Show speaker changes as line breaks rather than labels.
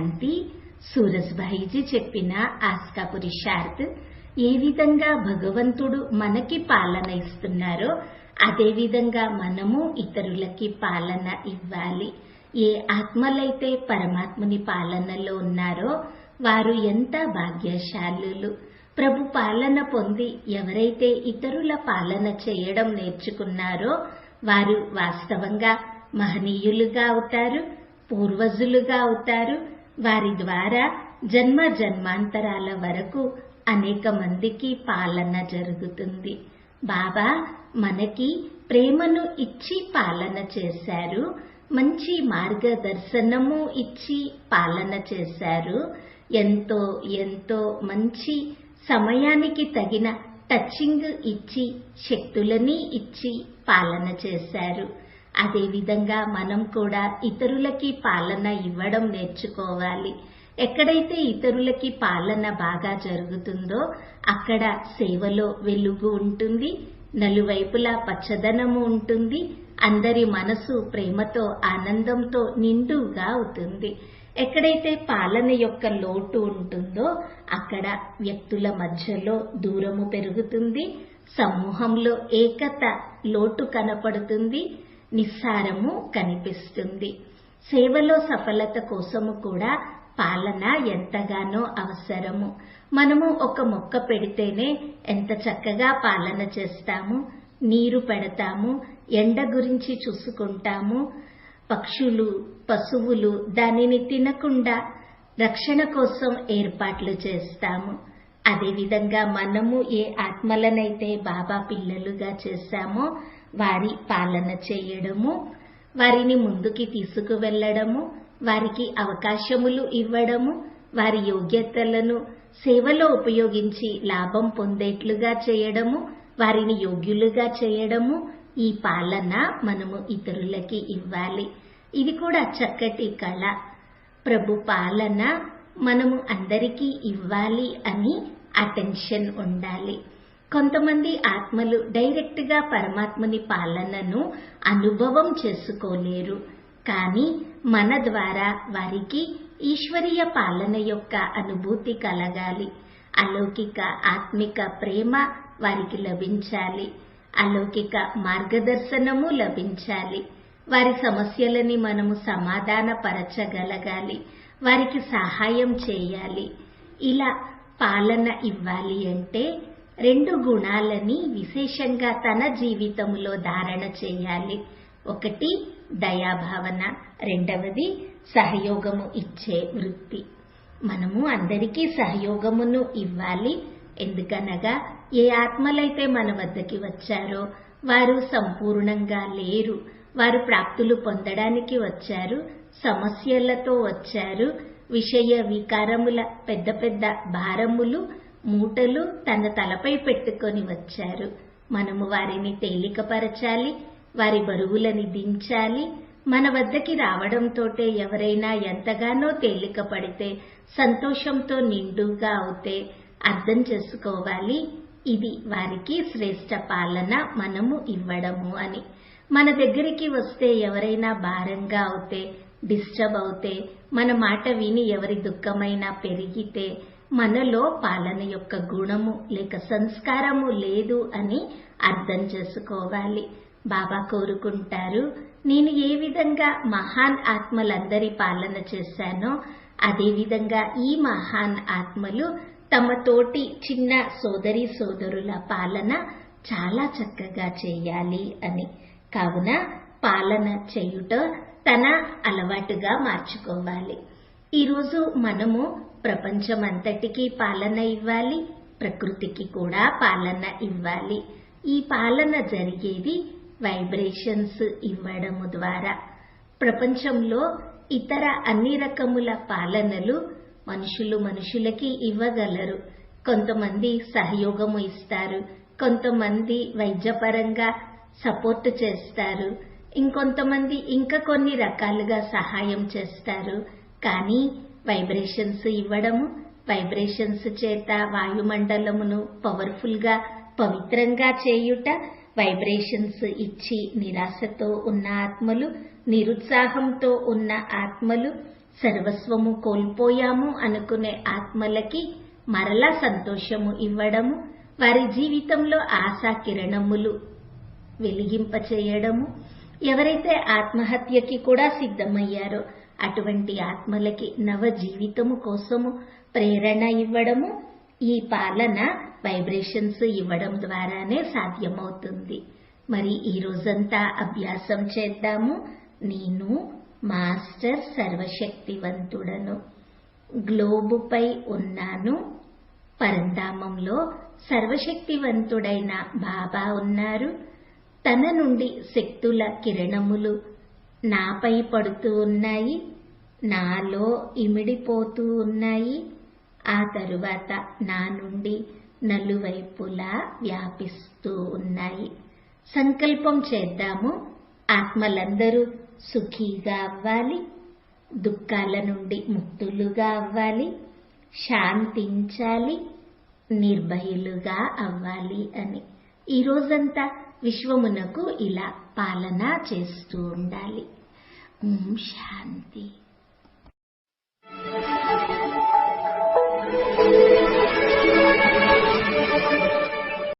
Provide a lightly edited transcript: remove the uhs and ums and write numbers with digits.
శాంతి. సూరజ్భాయిజీ చెప్పిన ఆస్కా పురుషార్థ్. ఏ విధంగా భగవంతుడు మనకి పాలన ఇస్తున్నారో అదే విధంగా మనము ఇతరులకి పాలన ఇవ్వాలి. ఏ ఆత్మలైతే పరమాత్ముని పాలనలో ఉన్నారో వారు ఎంత భాగ్యశాలులు. ప్రభు పాలన పొంది ఎవరైతే ఇతరుల పాలన చేయడం నేర్చుకున్నారో వారు వాస్తవంగా మహనీయులుగా అవుతారు, పూర్వజులుగా అవుతారు. వారి ద్వారా జన్మ జన్మాంతరాల వరకు అనేక మందికి పాలన జరుగుతుంది. బాబా మనకి ప్రేమను ఇచ్చి పాలన చేశారు, మంచి మార్గదర్శనము ఇచ్చి పాలన చేశారు, ఎంతో ఎంతో మంచి సమయానికి తగిన టచింగ్ ఇచ్చి శక్తులని ఇచ్చి పాలన చేశారు. అదేవిధంగా మనం కూడా ఇతరులకి పాలన ఇవ్వడం నేర్చుకోవాలి. ఎక్కడైతే ఇతరులకి పాలన బాగా జరుగుతుందో అక్కడ సేవలో వెలుగు ఉంటుంది, నలువైపులా పచ్చదనము ఉంటుంది, అందరి మనసు ప్రేమతో ఆనందంతో నిండుగా అవుతుంది. ఎక్కడైతే పాలన యొక్క లోటు ఉంటుందో అక్కడ వ్యక్తుల మధ్యలో దూరము పెరుగుతుంది, సమూహంలో ఏకత లోటు కనపడుతుంది, నిస్సారము కనిపిస్తుంది. సేవలో సఫలత కోసము కూడా పాలన ఎంతగానో అవసరము. మనము ఒక మొక్క పెడితేనే ఎంత చక్కగా పాలన చేస్తాము, నీరు పెడతాము, ఎండ గురించి చూసుకుంటాము, పక్షులు పశువులు దానిని తినకుండా రక్షణ కోసం ఏర్పాట్లు చేస్తాము. అదేవిధంగా మనము ఏ ఆత్మలనైతే బాబా పిల్లలుగా చేశామో వారి పాలన చేయడము, వారిని ముందుకి తీసుకువెళ్లడము, వారికి అవకాశములు ఇవ్వడము, వారి యోగ్యతలను సేవలో ఉపయోగించి లాభం పొందేట్లుగా చేయడము, వారిని యోగ్యులుగా చేయడము, ఈ పాలన మనము ఇతరులకి ఇవ్వాలి. ఇది కూడా చక్కటి కళ. ప్రభు పాలన మనము అందరికీ ఇవ్వాలి అని అటెన్షన్ ఉండాలి. కొంతమంది ఆత్మలు డైరెక్ట్ గా పరమాత్ముని పాలనను అనుభవం చేసుకోలేరు. కానీ మన ద్వారా వారికి ఈశ్వరీయ పాలన యొక్క అనుభూతి కలగాలి. అలౌకిక ఆత్మిక ప్రేమ వారికి లభించాలి, అలౌకిక మార్గదర్శనము లభించాలి. వారి సమస్యలని మనము సమాధానపరచగలగాలి, వారికి సహాయం చేయాలి. ఇలా పాలన ఇవ్వాలి అంటే 2 గుణాలని విశేషంగా తన జీవితంలో ధారణ చేయాలి. ఒకటి దయాభావన, రెండవది సహయోగము ఇచ్చే వృత్తి. మనము అందరికీ సహయోగమును ఇవ్వాలి. ఎందుకనగా ఏ ఆత్మలైతే మన వద్దకి వచ్చారో వారు సంపూర్ణంగా లేరు. వారు ప్రాప్తులు పొందడానికి వచ్చారు, సమస్యలతో వచ్చారు, విషయ వికారముల పెద్ద పెద్ద భారములు మూటలు తన తలపై పెట్టుకొని వచ్చారు. మనము వారిని తేలికపరచాలి, వారి బరువులని దించాలి. మన వద్దకి రావడంతోటే ఎవరైనా ఎంతగానో తేలిక పడితే, సంతోషంతో నిండుగా అవుతే అర్థం చేసుకోవాలి ఇది వారికి శ్రేష్ట పాలన మనము ఇవ్వడము అని. మన దగ్గరికి వస్తే ఎవరైనా భారంగా అవుతే, డిస్టర్బ్ అవుతే, మన మాట విని ఎవరి దుఃఖమైనా పెరిగితే మనలో పాలన యొక్క గుణము లేక సంస్కారము లేదు అని అర్థం చేసుకోవాలి. బాబా కోరుకుంటారు, నేను ఏ విధంగా మహాన్ ఆత్మలందరి పాలన చేశానో అదేవిధంగా ఈ మహాన్ ఆత్మలు తమ తోటి చిన్న సోదరి సోదరుల పాలన చాలా చక్కగా చేయాలి అని. కావున పాలన చేయుట తన అలవాటుగా మార్చుకోవాలి. ఈరోజు మనము ప్రపంచమంతటికీ పాలన ఇవ్వాలి, ప్రకృతికి కూడా పాలన ఇవ్వాలి. ఈ పాలన జరిగేది వైబ్రేషన్స్ ఇవ్వడము ద్వారా. ప్రపంచంలో ఇతర అన్ని రకముల పాలనలు మనుషులు మనుషులకి ఇవ్వగలరు. కొంతమంది సహయోగము ఇస్తారు, కొంతమంది వైద్యపరంగా సపోర్ట్ చేస్తారు, ఇంకొంతమంది ఇంకా కొన్ని రకాలుగా సహాయం చేస్తారు. కానీ వైబ్రేషన్స్ ఇవ్వడము, వైబ్రేషన్స్ చేత వాయుమండలమును పవర్ఫుల్ గా పవిత్రంగా చేయుట, వైబ్రేషన్స్ ఇచ్చి నిరాశతో ఉన్న ఆత్మలు, నిరుత్సాహంతో ఉన్న ఆత్మలు, సర్వస్వము కోల్పోయాము అనుకునే ఆత్మలకి మరలా సంతోషము ఇవ్వడము, వారి జీవితంలో ఆశా కిరణములు వెలిగింపచేయడము, ఎవరైతే ఆత్మహత్యకి కూడా సిద్ధమయ్యారో అటువంటి ఆత్మలకి నవ జీవితము కోసము ప్రేరణ ఇవ్వడము, ఈ పాలన వైబ్రేషన్స్ ఇవ్వడం ద్వారానే సాధ్యమవుతుంది. మరి ఈ రోజంతా అభ్యాసం చేద్దాము. నేను మాస్టర్ సర్వశక్తివంతుడను, గ్లోబుపై ఉన్నాను, పరంధామంలో సర్వశక్తివంతుడైన బాబా ఉన్నారు. తన నుండి శక్తుల కిరణములు నాపై పడుతూ ఉన్నాయి, నాలో ఇమిడిపోతూ ఉన్నాయి. ఆ తరువాత నా నుండి నలువైపులా వ్యాపిస్తూ ఉన్నాయి. సంకల్పం చేద్దాము. ఆత్మలందరూ సుఖీగా అవ్వాలి, దుఃఖాల నుండి ముక్తులుగా అవ్వాలి, శాంతించాలి, నిర్భయులుగా అవ్వాలి అని. ఈ రోజంతా విశ్వమునకు ఇలా పాలన చేస్తూ ఉండాలి. ఓం శాంతి.